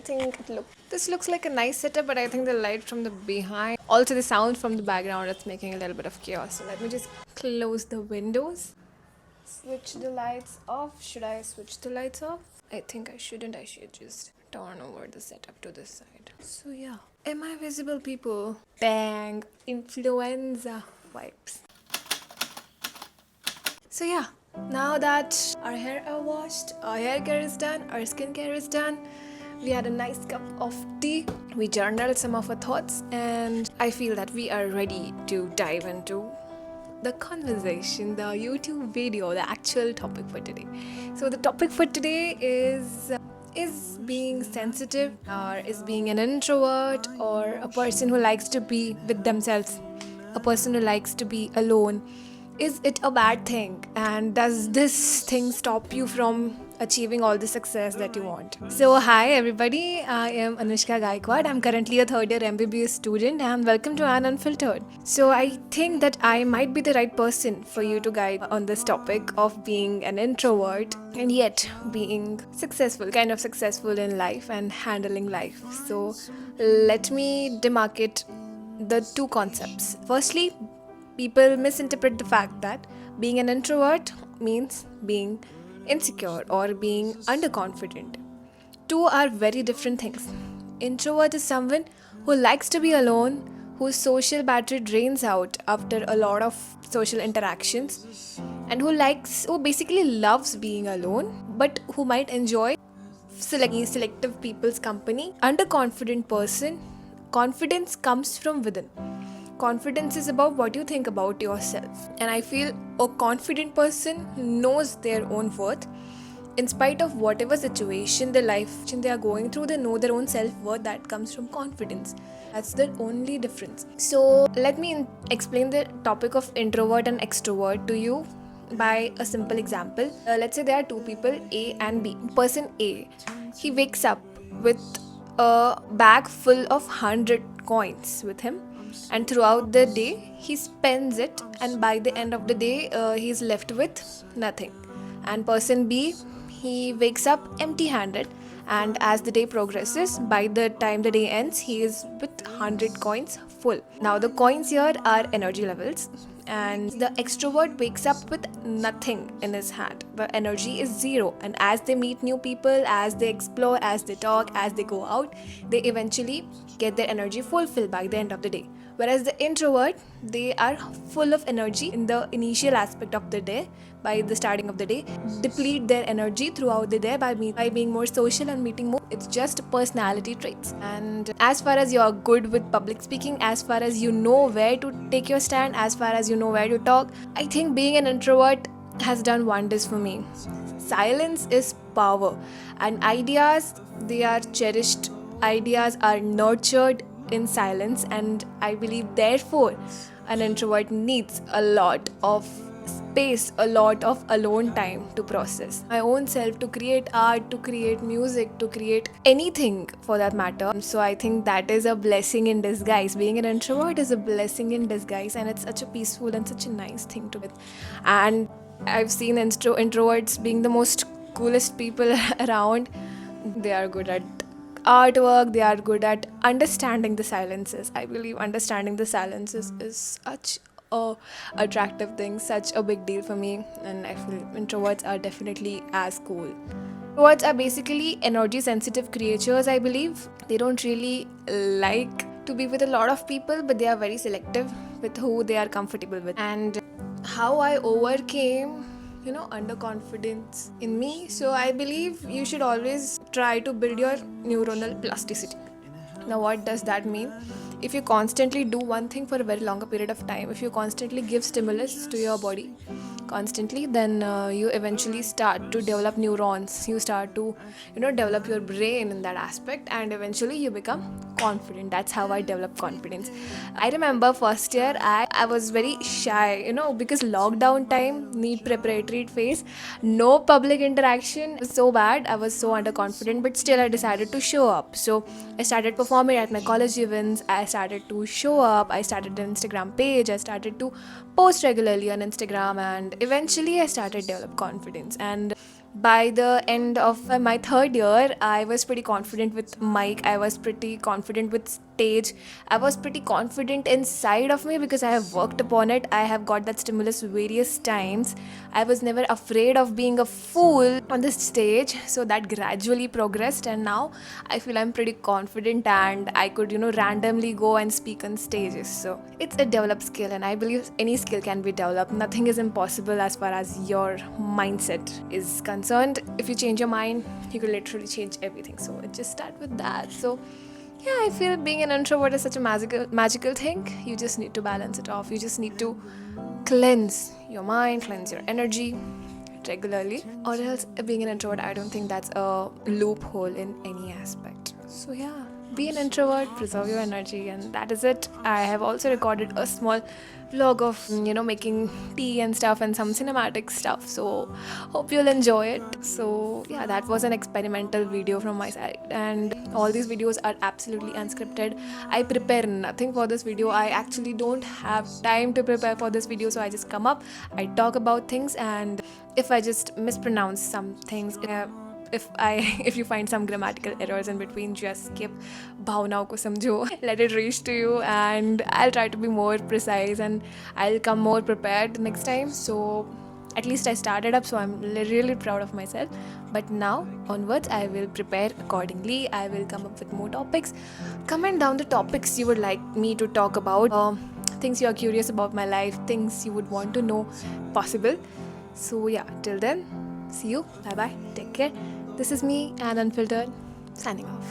think this looks like a nice setup, but I think the light from the behind, also the sound from the background, it's making a little bit of chaos. So let me just close the windows, switch the lights off. Should I switch the lights off? I think I shouldn't. I should just turn over the setup to this side. So yeah, am I visible, people? Bang, influenza vibes. So yeah, now that our hair are washed, our hair care is done, our skincare is done, we had a nice cup of tea, we journaled some of our thoughts, and I feel that we are ready to dive into the conversation, the YouTube video, the actual topic for today. So the topic for today is being sensitive, or is being an introvert, or a person who likes to be with themselves, a person who likes to be alone. Is it a bad thing? And does this thing stop you from achieving all the success that you want? So, hi everybody, I am Anushka Gaikwad. I'm currently a third year MBBS student, and welcome to Unfiltered. So, I think that I might be the right person for you to guide on this topic of being an introvert and yet being successful, kind of successful in life and handling life. So, let me demarcate the two concepts. Firstly, people misinterpret the fact that being an introvert means being insecure or being underconfident. Two are very different things. Introvert is someone who likes to be alone, whose social battery drains out after a lot of social interactions, and who basically loves being alone, but who might enjoy selective people's company. Underconfident person, confidence comes from within. Confidence is about what you think about yourself. And I feel a confident person knows their own worth. In spite of whatever situation, the life they are going through, they know their own self-worth. That comes from confidence. That's the only difference. So let me explain the topic of introvert and extrovert to you by a simple example. Let's say there are two people, A and B. Person A, he wakes up with a bag full of 100 coins with him, and throughout the day he spends it, and by the end of the day he's left with nothing. And person B, he wakes up empty handed, and as the day progresses, by the time the day ends, he is with 100 coins full. Now the coins here are energy levels, and the extrovert wakes up with nothing in his hand. The energy is zero, and as they meet new people, as they explore, as they talk, as they go out, they eventually get their energy fulfilled by the end of the day. Whereas the introvert, they are full of energy in the initial aspect of the day, by the starting of the day, deplete their energy throughout the day by being more social and meeting more. It's just personality traits. And as far as you're good with public speaking, as far as you know where to take your stand, as far as you know where to talk, I think being an introvert has done wonders for me. Silence is power, and ideas, they are cherished. Ideas are nurtured in silence, and I believe therefore an introvert needs a lot of space, a lot of alone time to process my own self, to create art, to create music, to create anything for that matter. So I think that is a blessing in disguise. Being an introvert is a blessing in disguise, and it's such a peaceful and such a nice thing to it. And I've seen introverts being the most coolest people around. They are good at artwork, they are good at understanding the silences. I believe understanding the silences is such a attractive thing, such a big deal for me, and I feel introverts are definitely as cool. Introverts are basically energy sensitive creatures, I believe. They don't really like to be with a lot of people, but they are very selective with who they are comfortable with. And how I overcame underconfidence in me. So I believe you should always try to build your neuronal plasticity. Now what does that mean? If you constantly do one thing for a very longer period of time, if you constantly give stimulus to your body constantly, then you eventually start to develop neurons. You start to develop your brain in that aspect, and eventually you become confident. That's how I developed confidence. I remember first year I was very shy, because lockdown time, need preparatory phase, no public interaction. It was so bad, I was so underconfident, but still I decided to show up. So I started performing at my college events, I started to show up, I started an Instagram page, I started to post regularly on Instagram, and eventually I started develop confidence. And By the end of my third year, I was pretty confident with mic. I was pretty confident with stage. I was pretty confident inside of me because I have worked upon it. I have got that stimulus various times. I was never afraid of being a fool on the stage. So that gradually progressed, and now I feel I'm pretty confident and I could, randomly go and speak on stages. So it's a developed skill, and I believe any skill can be developed. Nothing is impossible as far as your mindset is concerned. If you change your mind, you could literally change everything. So it just start with that. So yeah, I feel being an introvert is such a magical thing. You just need to balance it off. You just need to cleanse your mind, cleanse your energy regularly, or else being an introvert, I don't think that's a loophole in any aspect. So yeah, be an introvert, preserve your energy, and that is it. I have also recorded a small vlog of making tea and stuff and some cinematic stuff, so hope you'll enjoy it. So yeah, that was an experimental video from my side, and all these videos are absolutely unscripted. I prepare nothing for this video. I actually don't have time to prepare for this video, so I just come up, I talk about things, and if I just mispronounce some things, if you find some grammatical errors in between, just skip. भावनाओं को समझो. Let it reach to you, and I'll try to be more precise, and I'll come more prepared next time. So at least I started up, so I'm really proud of myself. But now onwards, I will prepare accordingly. I will come up with more topics. Comment down the topics you would like me to talk about, things you are curious about my life, things you would want to know possible. So yeah, till then, see you. Bye bye. Take care. This is me, and Unfiltered, signing off.